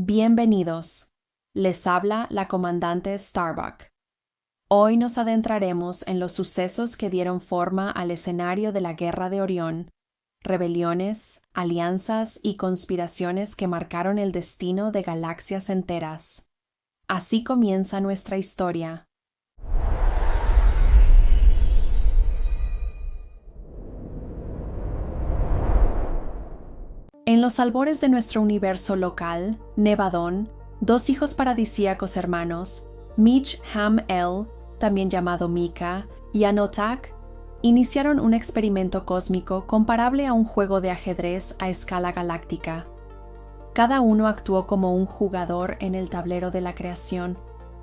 Bienvenidos. Les habla la comandante Starbuck. Hoy nos adentraremos en los sucesos que dieron forma al escenario de la Guerra de Orión, rebeliones, alianzas y conspiraciones que marcaron el destino de galaxias enteras. Así comienza nuestra historia. En los albores de nuestro universo local, Nevadón, dos hijos paradisíacos hermanos, Mitch Ham-El, también llamado Mika, y Anotak, iniciaron un experimento cósmico comparable a un juego de ajedrez a escala galáctica. Cada uno actuó como un jugador en el tablero de la creación,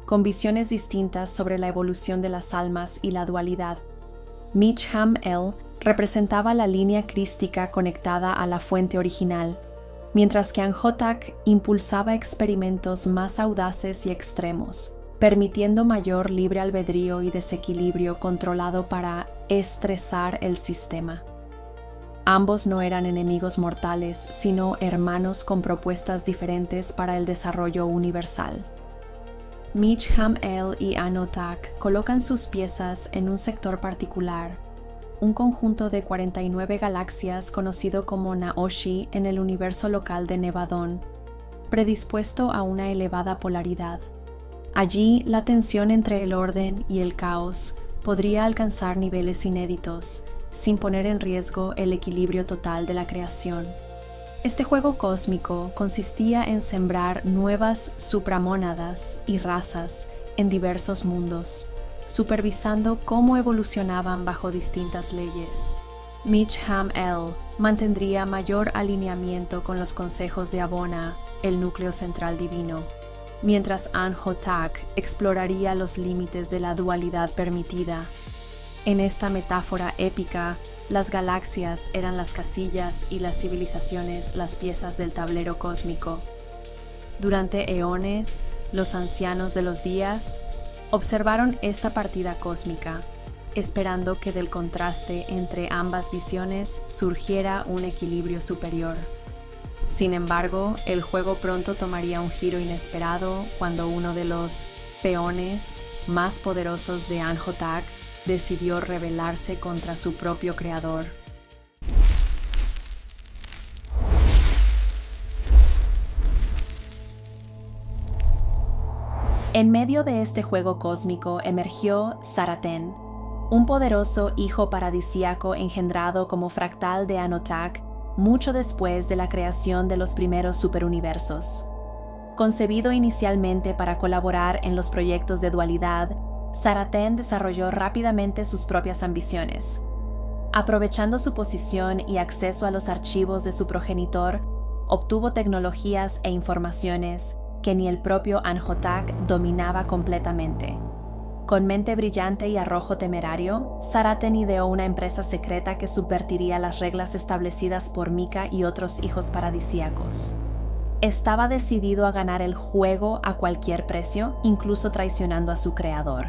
con visiones distintas sobre la evolución de las almas y la dualidad. Mitch Ham-El representaba la línea crística conectada a la fuente original, mientras que Anjotak impulsaba experimentos más audaces y extremos, permitiendo mayor libre albedrío y desequilibrio controlado para estresar el sistema. Ambos no eran enemigos mortales, sino hermanos con propuestas diferentes para el desarrollo universal. Mitch Ham-El y Anotak colocan sus piezas en un sector particular, un conjunto de 49 galaxias conocido como Naoshi en el universo local de Nevadón, predispuesto a una elevada polaridad. Allí, la tensión entre el orden y el caos podría alcanzar niveles inéditos, sin poner en riesgo el equilibrio total de la creación. Este juego cósmico consistía en sembrar nuevas supramónadas y razas en diversos mundos, supervisando cómo evolucionaban bajo distintas leyes. Mitch Ham-El mantendría mayor alineamiento con los consejos de Abona, el núcleo central divino, mientras Anjotak exploraría los límites de la dualidad permitida. En esta metáfora épica, las galaxias eran las casillas y las civilizaciones las piezas del tablero cósmico. Durante eones, los ancianos de los días observaron esta partida cósmica, esperando que del contraste entre ambas visiones surgiera un equilibrio superior. Sin embargo, el juego pronto tomaría un giro inesperado cuando uno de los peones más poderosos de Anjotak decidió rebelarse contra su propio creador. En medio de este juego cósmico emergió Saraten, un poderoso hijo paradisíaco engendrado como fractal de Anotak mucho después de la creación de los primeros superuniversos. Concebido inicialmente para colaborar en los proyectos de dualidad, Saraten desarrolló rápidamente sus propias ambiciones. Aprovechando su posición y acceso a los archivos de su progenitor, obtuvo tecnologías e informaciones que ni el propio Anjotak dominaba completamente. Con mente brillante y arrojo temerario, Saraten ideó una empresa secreta que subvertiría las reglas establecidas por Mika y otros hijos paradisíacos. Estaba decidido a ganar el juego a cualquier precio, incluso traicionando a su creador.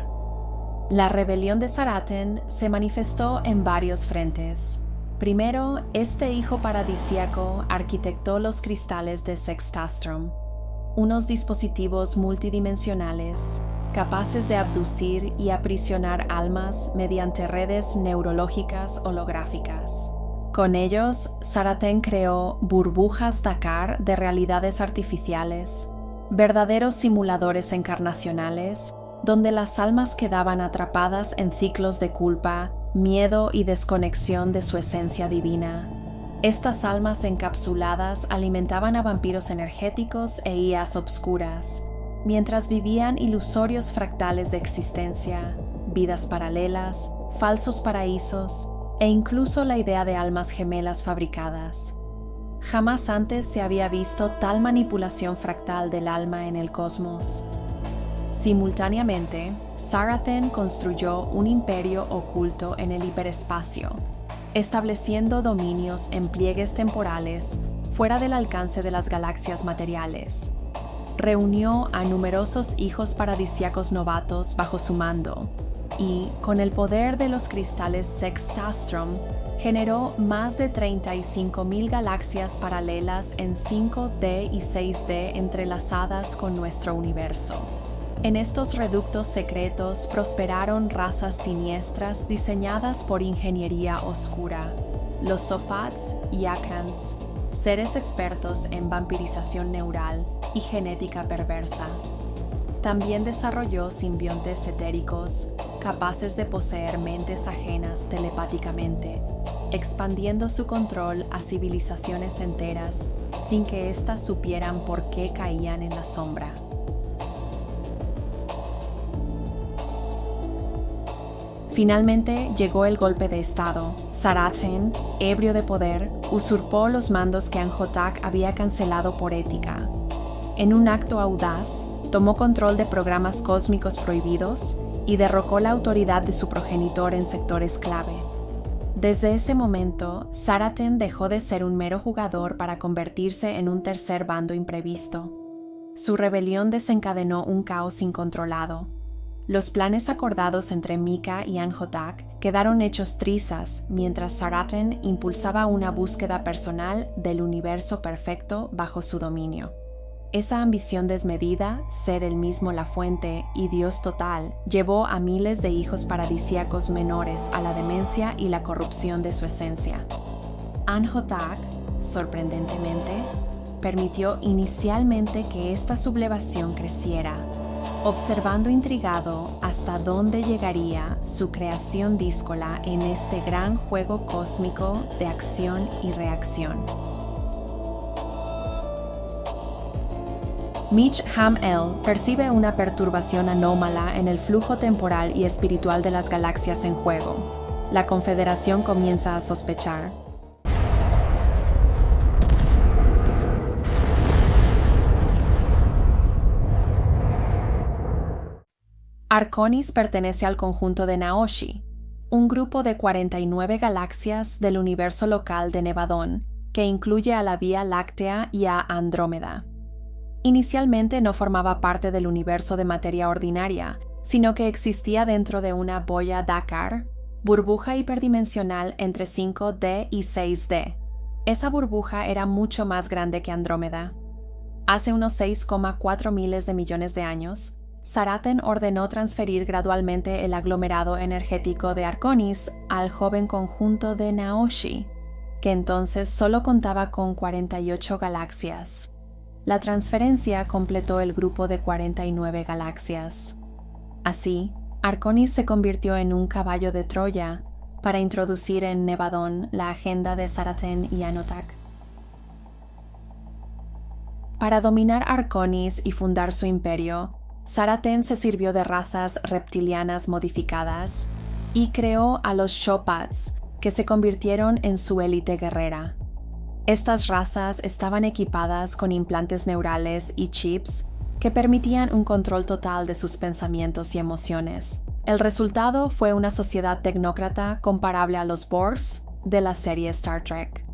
La rebelión de Saraten se manifestó en varios frentes. Primero, este hijo paradisíaco arquitectó los cristales de Sextastrom, unos dispositivos multidimensionales capaces de abducir y aprisionar almas mediante redes neurológicas holográficas. Con ellos, Saraten creó burbujas Dakar de realidades artificiales, verdaderos simuladores encarnacionales, donde las almas quedaban atrapadas en ciclos de culpa, miedo y desconexión de su esencia divina. Estas almas encapsuladas alimentaban a vampiros energéticos e IAs obscuras, mientras vivían ilusorios fractales de existencia, vidas paralelas, falsos paraísos e incluso la idea de almas gemelas fabricadas. Jamás antes se había visto tal manipulación fractal del alma en el cosmos. Simultáneamente, Saraten construyó un imperio oculto en el hiperespacio, estableciendo dominios en pliegues temporales fuera del alcance de las galaxias materiales. Reunió a numerosos hijos paradisíacos novatos bajo su mando y, con el poder de los cristales Sextastrom, generó más de 35.000 galaxias paralelas en 5D y 6D entrelazadas con nuestro universo. En estos reductos secretos prosperaron razas siniestras diseñadas por ingeniería oscura, los Zopats y Akrans, seres expertos en vampirización neural y genética perversa. También desarrolló simbiontes etéricos capaces de poseer mentes ajenas telepáticamente, expandiendo su control a civilizaciones enteras sin que éstas supieran por qué caían en la sombra. Finalmente llegó el golpe de estado. Saraten, ebrio de poder, usurpó los mandos que Anjotak había cancelado por ética. En un acto audaz, tomó control de programas cósmicos prohibidos y derrocó la autoridad de su progenitor en sectores clave. Desde ese momento, Saraten dejó de ser un mero jugador para convertirse en un tercer bando imprevisto. Su rebelión desencadenó un caos incontrolado. Los planes acordados entre Mika y Anjotak quedaron hechos trizas mientras Saraten impulsaba una búsqueda personal del universo perfecto bajo su dominio. Esa ambición desmedida, ser él mismo la fuente y Dios total, llevó a miles de hijos paradisíacos menores a la demencia y la corrupción de su esencia. Anjotak, sorprendentemente, permitió inicialmente que esta sublevación creciera, observando intrigado hasta dónde llegaría su creación díscola en este gran juego cósmico de acción y reacción. Mitch Ham-El percibe una perturbación anómala en el flujo temporal y espiritual de las galaxias en juego. La Confederación comienza a sospechar. Arconis pertenece al conjunto de Naoshi, un grupo de 49 galaxias del universo local de Nevadón, que incluye a la Vía Láctea y a Andrómeda. Inicialmente no formaba parte del universo de materia ordinaria, sino que existía dentro de una boya Dakar, burbuja hiperdimensional entre 5D y 6D. Esa burbuja era mucho más grande que Andrómeda. Hace unos 6,4 miles de millones de años, Saraten ordenó transferir gradualmente el aglomerado energético de Arconis al joven conjunto de Naoshi, que entonces solo contaba con 48 galaxias. La transferencia completó el grupo de 49 galaxias. Así, Arconis se convirtió en un caballo de Troya para introducir en Nevadón la agenda de Saraten y Anjotak. Para dominar Arconis y fundar su imperio, Saraten se sirvió de razas reptilianas modificadas y creó a los Zopats, que se convirtieron en su élite guerrera. Estas razas estaban equipadas con implantes neurales y chips que permitían un control total de sus pensamientos y emociones. El resultado fue una sociedad tecnócrata comparable a los Borgs de la serie Star Trek.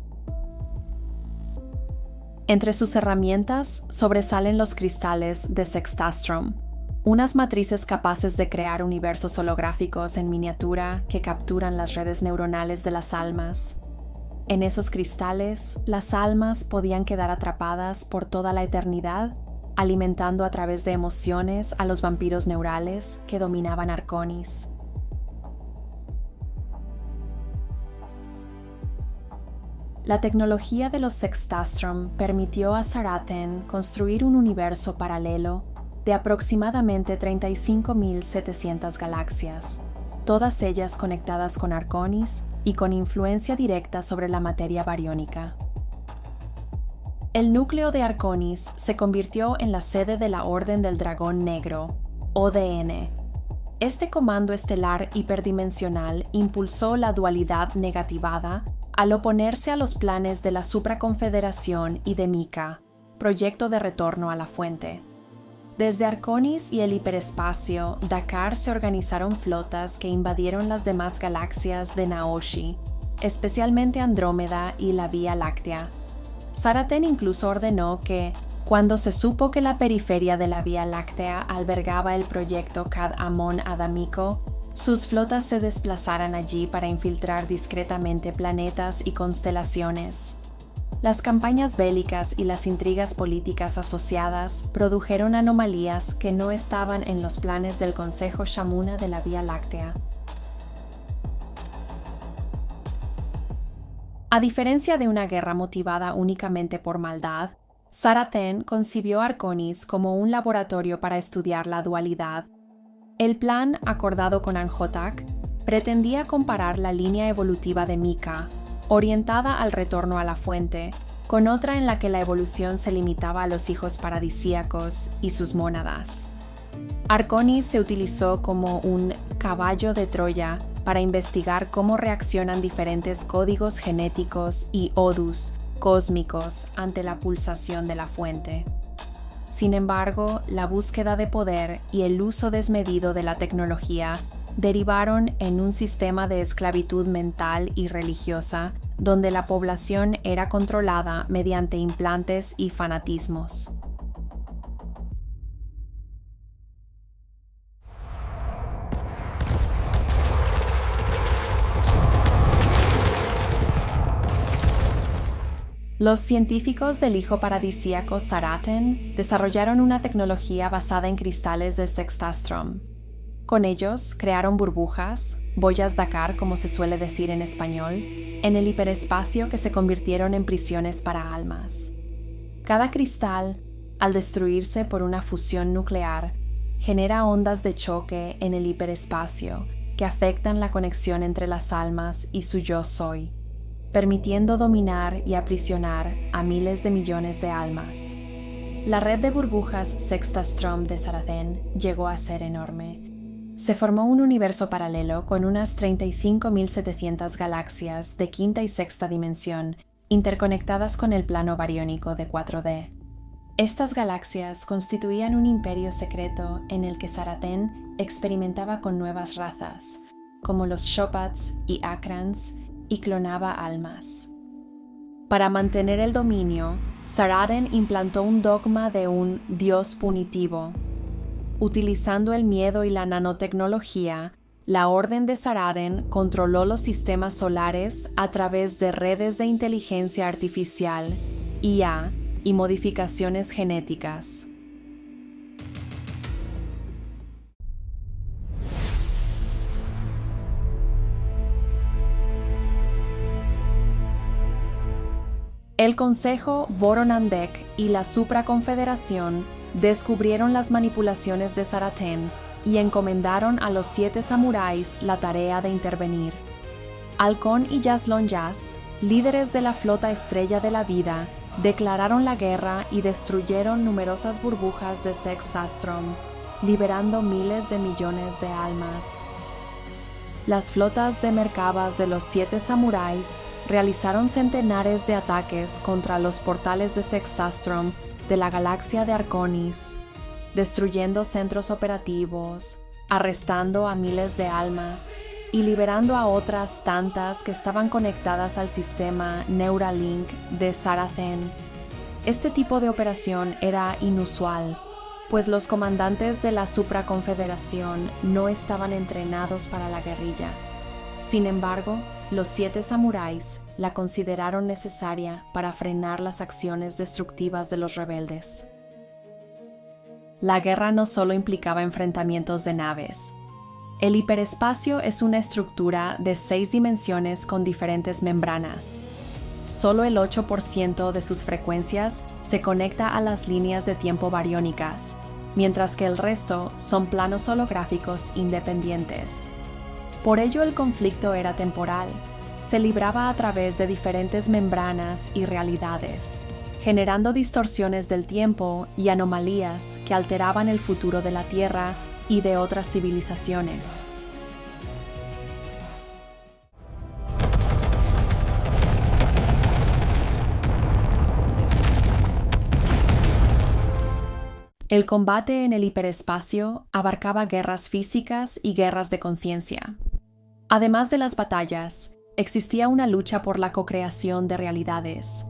Entre sus herramientas sobresalen los cristales de Sextastrom, unas matrices capaces de crear universos holográficos en miniatura que capturan las redes neuronales de las almas. En esos cristales, las almas podían quedar atrapadas por toda la eternidad, alimentando a través de emociones a los vampiros neurales que dominaban Arconis. La tecnología de los Sextastrom permitió a Saraten construir un universo paralelo de aproximadamente 35.700 galaxias, todas ellas conectadas con Arconis y con influencia directa sobre la materia bariónica. El núcleo de Arconis se convirtió en la sede de la Orden del Dragón Negro, ODN. Este comando estelar hiperdimensional impulsó la dualidad negativada al oponerse a los planes de la Supraconfederación y de Mika, proyecto de retorno a la fuente. Desde Arconis y el hiperespacio, Dakar se organizaron flotas que invadieron las demás galaxias de Naoshi, especialmente Andrómeda y la Vía Láctea. Saraten incluso ordenó que, cuando se supo que la periferia de la Vía Láctea albergaba el proyecto Cad Amon Adamico, sus flotas se desplazaran allí para infiltrar discretamente planetas y constelaciones. Las campañas bélicas y las intrigas políticas asociadas produjeron anomalías que no estaban en los planes del Consejo Shamuna de la Vía Láctea. A diferencia de una guerra motivada únicamente por maldad, Saraten concibió Arconis como un laboratorio para estudiar la dualidad. El plan, acordado con Anjotak, pretendía comparar la línea evolutiva de Mika, orientada al retorno a la fuente, con otra en la que la evolución se limitaba a los hijos paradisíacos y sus mónadas. Arconis se utilizó como un caballo de Troya para investigar cómo reaccionan diferentes códigos genéticos y odus cósmicos ante la pulsación de la fuente. Sin embargo, la búsqueda de poder y el uso desmedido de la tecnología derivaron en un sistema de esclavitud mental y religiosa donde la población era controlada mediante implantes y fanatismos. Los científicos del hijo paradisíaco Saraten desarrollaron una tecnología basada en cristales de sextastrum. Con ellos crearon burbujas, boyas Dakar como se suele decir en español, en el hiperespacio que se convirtieron en prisiones para almas. Cada cristal, al destruirse por una fusión nuclear, genera ondas de choque en el hiperespacio que afectan la conexión entre las almas y su yo soy, permitiendo dominar y aprisionar a miles de millones de almas. La red de burbujas Sextastrom de Saraten llegó a ser enorme. Se formó un universo paralelo con unas 35.700 galaxias de quinta y sexta dimensión interconectadas con el plano bariónico de 4D. Estas galaxias constituían un imperio secreto en el que Saraten experimentaba con nuevas razas, como los Shopats y Akrans, y clonaba almas. Para mantener el dominio, Saraten implantó un dogma de un dios punitivo. Utilizando el miedo y la nanotecnología, la Orden de Saraten controló los sistemas solares a través de redes de inteligencia artificial, IA, y modificaciones genéticas. El Consejo Voronandek y la Supraconfederación descubrieron las manipulaciones de Saraten y encomendaron a los 7 samuráis la tarea de intervenir. Halcón y Jaslon Yas, líderes de la flota Estrella de la Vida, declararon la guerra y destruyeron numerosas burbujas de Sextastrom, liberando miles de millones de almas. Las flotas de Merkabas de los 7 samuráis realizaron centenares de ataques contra los portales de Sextastrom de la galaxia de Arconis, destruyendo centros operativos, arrestando a miles de almas y liberando a otras tantas que estaban conectadas al sistema Neuralink de Saraten. Este tipo de operación era inusual, pues los comandantes de la Supraconfederación no estaban entrenados para la guerrilla. Sin embargo, los 7 samuráis la consideraron necesaria para frenar las acciones destructivas de los rebeldes. La guerra no solo implicaba enfrentamientos de naves. El hiperespacio es una estructura de 6 dimensiones con diferentes membranas. Solo el 8% de sus frecuencias se conecta a las líneas de tiempo bariónicas, mientras que el resto son planos holográficos independientes. Por ello el conflicto era temporal. Se libraba a través de diferentes membranas y realidades, generando distorsiones del tiempo y anomalías que alteraban el futuro de la Tierra y de otras civilizaciones. El combate en el hiperespacio abarcaba guerras físicas y guerras de conciencia. Además de las batallas, existía una lucha por la cocreación de realidades.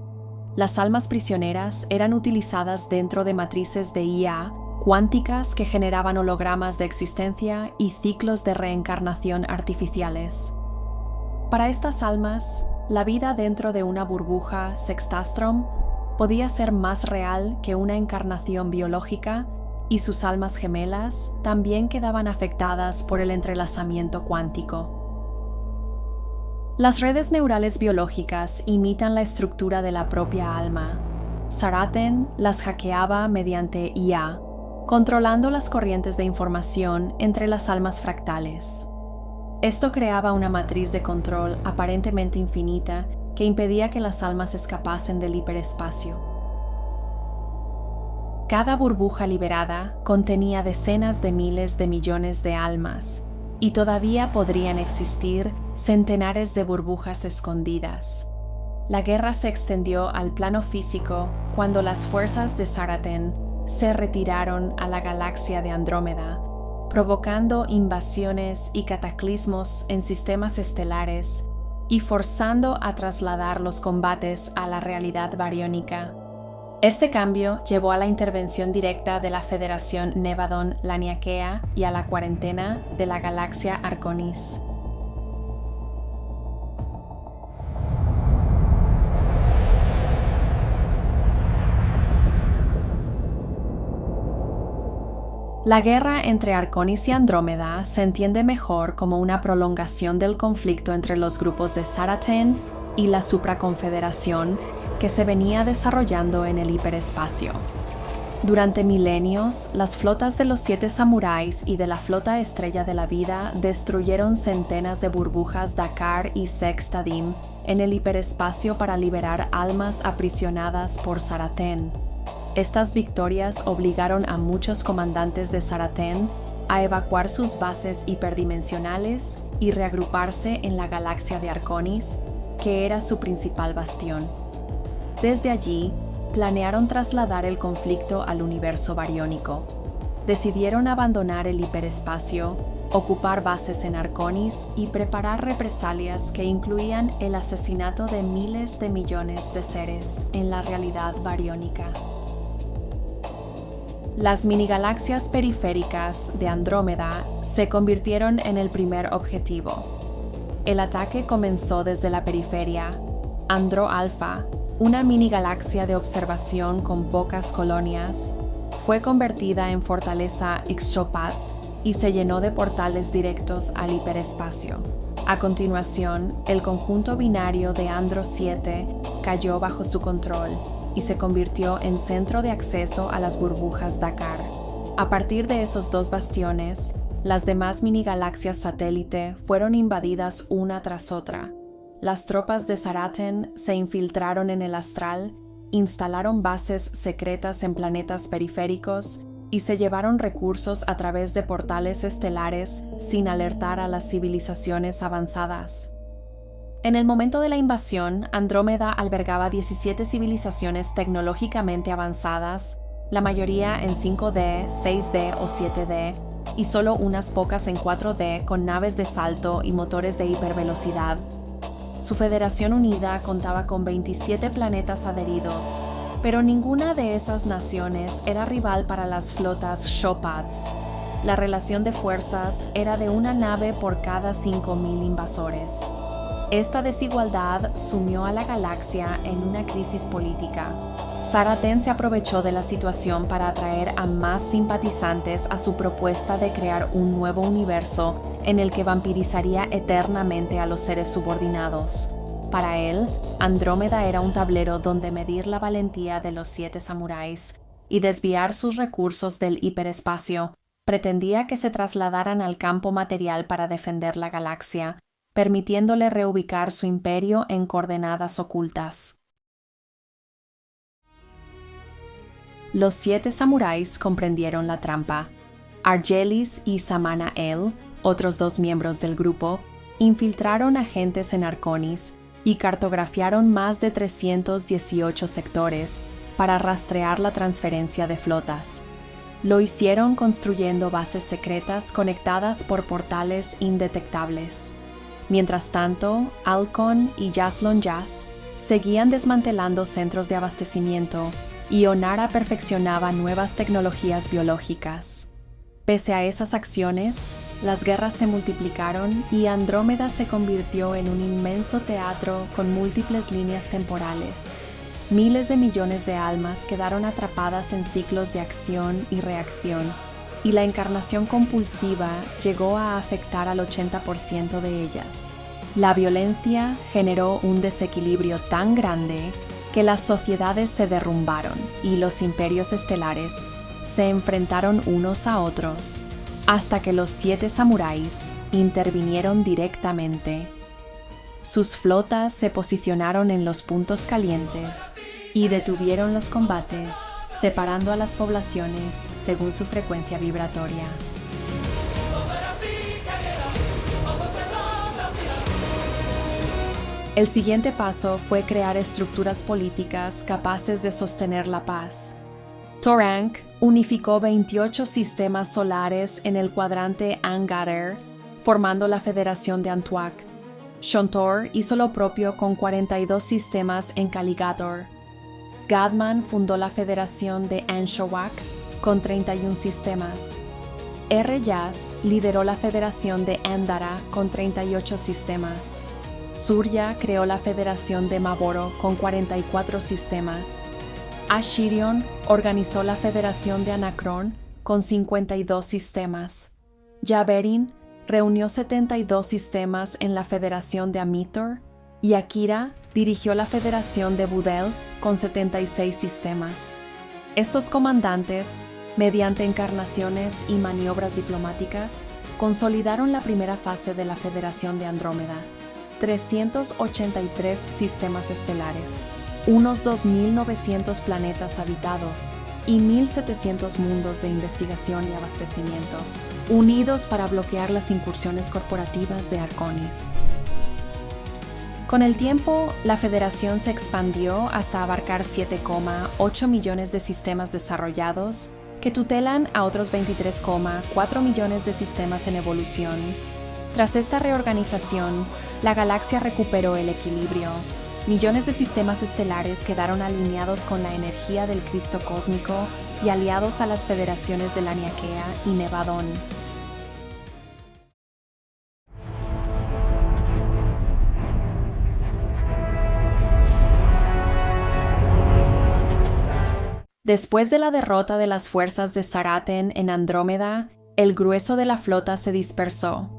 Las almas prisioneras eran utilizadas dentro de matrices de IA cuánticas que generaban hologramas de existencia y ciclos de reencarnación artificiales. Para estas almas, la vida dentro de una burbuja sextastrom podía ser más real que una encarnación biológica, y sus almas gemelas también quedaban afectadas por el entrelazamiento cuántico. Las redes neurales biológicas imitan la estructura de la propia alma. Saraten las hackeaba mediante IA, controlando las corrientes de información entre las almas fractales. Esto creaba una matriz de control aparentemente infinita que impedía que las almas escapasen del hiperespacio. Cada burbuja liberada contenía decenas de miles de millones de almas, y todavía podrían existir centenares de burbujas escondidas. La guerra se extendió al plano físico cuando las fuerzas de Saraten se retiraron a la galaxia de Andrómeda, provocando invasiones y cataclismos en sistemas estelares y forzando a trasladar los combates a la realidad bariónica. Este cambio llevó a la intervención directa de la Federación Nevadon-Laniakea y a la cuarentena de la galaxia Arconis. La guerra entre Arconis y Andrómeda se entiende mejor como una prolongación del conflicto entre los grupos de Saraten y la supraconfederación que se venía desarrollando en el hiperespacio. Durante milenios, las flotas de los 7 samuráis y de la flota Estrella de la Vida destruyeron centenas de burbujas Dakar y Sextadim en el hiperespacio para liberar almas aprisionadas por Saraten. Estas victorias obligaron a muchos comandantes de Saraten a evacuar sus bases hiperdimensionales y reagruparse en la galaxia de Arconis, que era su principal bastión. Desde allí, planearon trasladar el conflicto al universo bariónico. Decidieron abandonar el hiperespacio, ocupar bases en Arconis y preparar represalias que incluían el asesinato de miles de millones de seres en la realidad bariónica. Las minigalaxias periféricas de Andrómeda se convirtieron en el primer objetivo. El ataque comenzó desde la periferia. Andro Alpha, una minigalaxia de observación con pocas colonias, fue convertida en fortaleza Ixchopatz y se llenó de portales directos al hiperespacio. A continuación, el conjunto binario de Andro 7 cayó bajo su control y se convirtió en centro de acceso a las burbujas Dakar. A partir de esos 2 bastiones, las demás minigalaxias satélite fueron invadidas una tras otra. Las tropas de Saraten se infiltraron en el astral, instalaron bases secretas en planetas periféricos y se llevaron recursos a través de portales estelares sin alertar a las civilizaciones avanzadas. En el momento de la invasión, Andrómeda albergaba 17 civilizaciones tecnológicamente avanzadas, la mayoría en 5D, 6D o 7D, y solo unas pocas en 4D con naves de salto y motores de hipervelocidad. Su Federación Unida contaba con 27 planetas adheridos, pero ninguna de esas naciones era rival para las flotas Shopats. La relación de fuerzas era de una nave por cada 5.000 invasores. Esta desigualdad sumió a la galaxia en una crisis política. Saraten se aprovechó de la situación para atraer a más simpatizantes a su propuesta de crear un nuevo universo en el que vampirizaría eternamente a los seres subordinados. Para él, Andrómeda era un tablero donde medir la valentía de los 7 samuráis y desviar sus recursos del hiperespacio. Pretendía que se trasladaran al campo material para defender la galaxia, permitiéndole reubicar su imperio en coordenadas ocultas. Los 7 samuráis comprendieron la trampa. Argelis y Samana El, otros 2 miembros del grupo, infiltraron agentes en Arconis y cartografiaron más de 318 sectores para rastrear la transferencia de flotas. Lo hicieron construyendo bases secretas conectadas por portales indetectables. Mientras tanto, Alcon y Jaslon Jazz seguían desmantelando centros de abastecimiento, y Onara perfeccionaba nuevas tecnologías biológicas. Pese a esas acciones, las guerras se multiplicaron y Andrómeda se convirtió en un inmenso teatro con múltiples líneas temporales. Miles de millones de almas quedaron atrapadas en ciclos de acción y reacción, y la encarnación compulsiva llegó a afectar al 80% de ellas. La violencia generó un desequilibrio tan grande que las sociedades se derrumbaron y los imperios estelares se enfrentaron unos a otros, hasta que los 7 samuráis intervinieron directamente. Sus flotas se posicionaron en los puntos calientes y detuvieron los combates, separando a las poblaciones según su frecuencia vibratoria. El siguiente paso fue crear estructuras políticas capaces de sostener la paz. Torank unificó 28 sistemas solares en el cuadrante Angarer, formando la Federación de Antuak. Shontor hizo lo propio con 42 sistemas en Caligator. Gadman fundó la Federación de Anshawak con 31 sistemas. R-Yas lideró la Federación de Andara con 38 sistemas. Surya creó la Federación de Maboro con 44 sistemas. Ashirion organizó la Federación de Anacron con 52 sistemas. Javerin reunió 72 sistemas en la Federación de Amitor y Akira dirigió la Federación de Budel con 76 sistemas. Estos comandantes, mediante encarnaciones y maniobras diplomáticas, consolidaron la primera fase de la Federación de Andrómeda, 383 sistemas estelares, unos 2.900 planetas habitados y 1.700 mundos de investigación y abastecimiento, unidos para bloquear las incursiones corporativas de Arconis. Con el tiempo, la Federación se expandió hasta abarcar 7,8 millones de sistemas desarrollados que tutelan a otros 23,4 millones de sistemas en evolución. Tras esta reorganización, la galaxia recuperó el equilibrio. Millones de sistemas estelares quedaron alineados con la energía del Cristo cósmico y aliados a las federaciones de Laniakea y Nevadón. Después de la derrota de las fuerzas de Saraten en Andrómeda, el grueso de la flota se dispersó.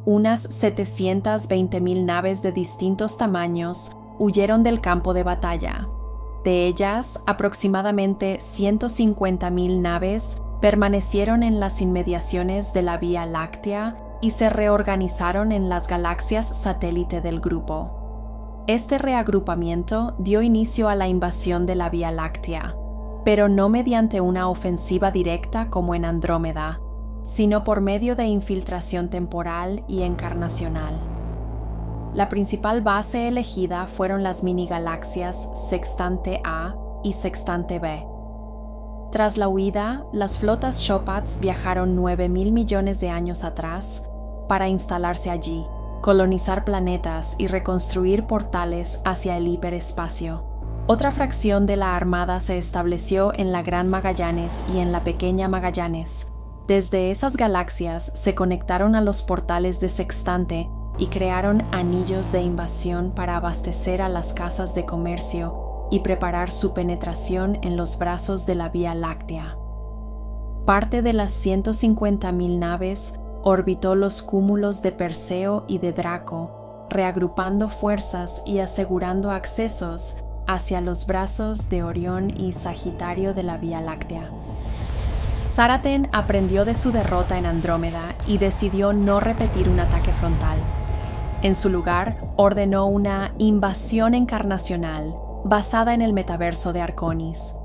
Unas 720.000 naves de distintos tamaños huyeron del campo de batalla. De ellas, aproximadamente 150.000 naves permanecieron en las inmediaciones de la Vía Láctea y se reorganizaron en las galaxias satélite del grupo. Este reagrupamiento dio inicio a la invasión de la Vía Láctea, pero no mediante una ofensiva directa como en Andrómeda, sino por medio de infiltración temporal y encarnacional. La principal base elegida fueron las minigalaxias Sextante A y Sextante B. Tras la huida, las flotas Shopats viajaron 9.000 millones de años atrás para instalarse allí, colonizar planetas y reconstruir portales hacia el hiperespacio. Otra fracción de la Armada se estableció en la Gran Magallanes y en la Pequeña Magallanes. Desde esas galaxias se conectaron a los portales de Sextante y crearon anillos de invasión para abastecer a las casas de comercio y preparar su penetración en los brazos de la Vía Láctea. Parte de las 150.000 naves orbitó los cúmulos de Perseo y de Draco, reagrupando fuerzas y asegurando accesos hacia los brazos de Orión y Sagitario de la Vía Láctea. Saraten aprendió de su derrota en Andrómeda y decidió no repetir un ataque frontal. En su lugar, ordenó una invasión encarnacional basada en el metaverso de Arconis.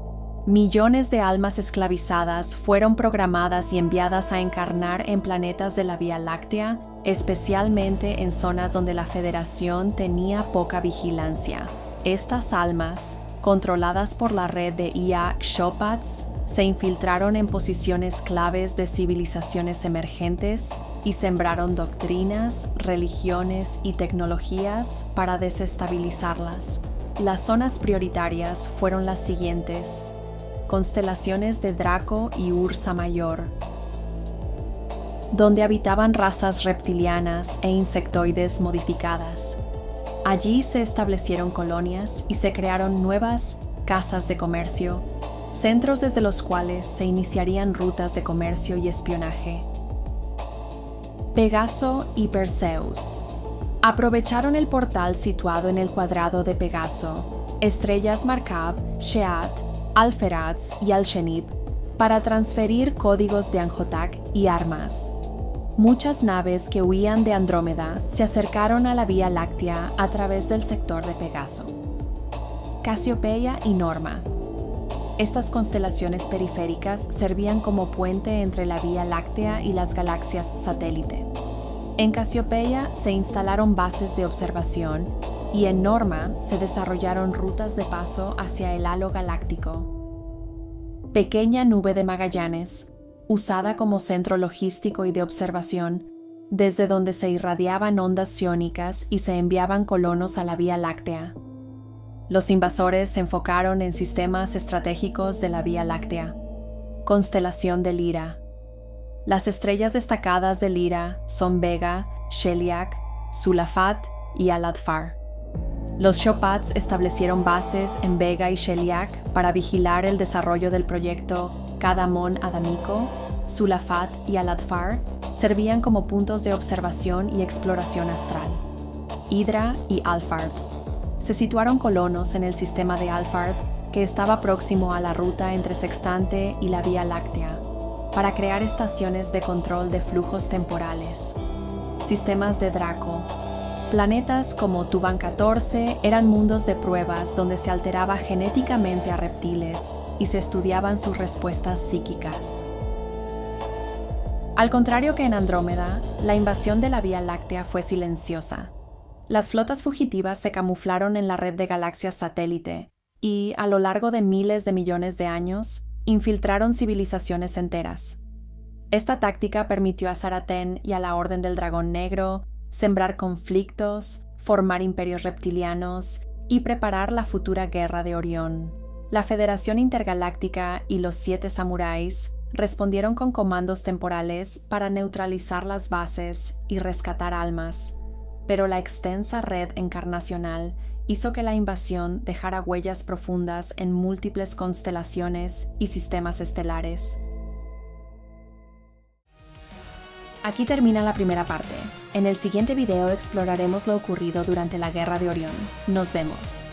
Millones de almas esclavizadas fueron programadas y enviadas a encarnar en planetas de la Vía Láctea, especialmente en zonas donde la Federación tenía poca vigilancia. Estas almas, controladas por la red de IA Shopats, se infiltraron en posiciones claves de civilizaciones emergentes y sembraron doctrinas, religiones y tecnologías para desestabilizarlas. Las zonas prioritarias fueron las siguientes: constelaciones de Draco y Ursa Mayor, donde habitaban razas reptilianas e insectoides modificadas. Allí se establecieron colonias y se crearon nuevas casas de comercio, centros desde los cuales se iniciarían rutas de comercio y espionaje. Pegaso y Perseus aprovecharon el portal situado en el cuadrado de Pegaso, estrellas Markab, Sheat, Alpheratz y Alshenib, para transferir códigos de Anjotak y armas. Muchas naves que huían de Andrómeda se acercaron a la Vía Láctea a través del sector de Pegaso. Casiopeia y Norma. Estas constelaciones periféricas servían como puente entre la Vía Láctea y las galaxias satélite. En Casiopeia se instalaron bases de observación y en Norma se desarrollaron rutas de paso hacia el halo galáctico. Pequeña nube de Magallanes, usada como centro logístico y de observación, desde donde se irradiaban ondas ciónicas y se enviaban colonos a la Vía Láctea. Los invasores se enfocaron en sistemas estratégicos de la Vía Láctea. Constelación de Lira. Las estrellas destacadas de Lira son Vega, Sheliak, Sulafat y Aladfar. Los Shopats establecieron bases en Vega y Sheliak para vigilar el desarrollo del proyecto Kadamon Adamico. Sulafat y Aladfar servían como puntos de observación y exploración astral. Hydra y Alphard. Se situaron colonos en el sistema de Alphard, que estaba próximo a la ruta entre Sextante y la Vía Láctea, para crear estaciones de control de flujos temporales. Sistemas de Draco. Planetas como Tuban 14 eran mundos de pruebas donde se alteraba genéticamente a reptiles y se estudiaban sus respuestas psíquicas. Al contrario que en Andrómeda, la invasión de la Vía Láctea fue silenciosa. Las flotas fugitivas se camuflaron en la red de galaxias satélite y, a lo largo de miles de millones de años, infiltraron civilizaciones enteras. Esta táctica permitió a Zaraten y a la Orden del Dragón Negro sembrar conflictos, formar imperios reptilianos y preparar la futura Guerra de Orión. La Federación Intergaláctica y los 7 Samuráis respondieron con comandos temporales para neutralizar las bases y rescatar almas, pero la extensa red encarnacional hizo que la invasión dejara huellas profundas en múltiples constelaciones y sistemas estelares. Aquí termina la primera parte. En el siguiente video exploraremos lo ocurrido durante la Guerra de Orión. Nos vemos.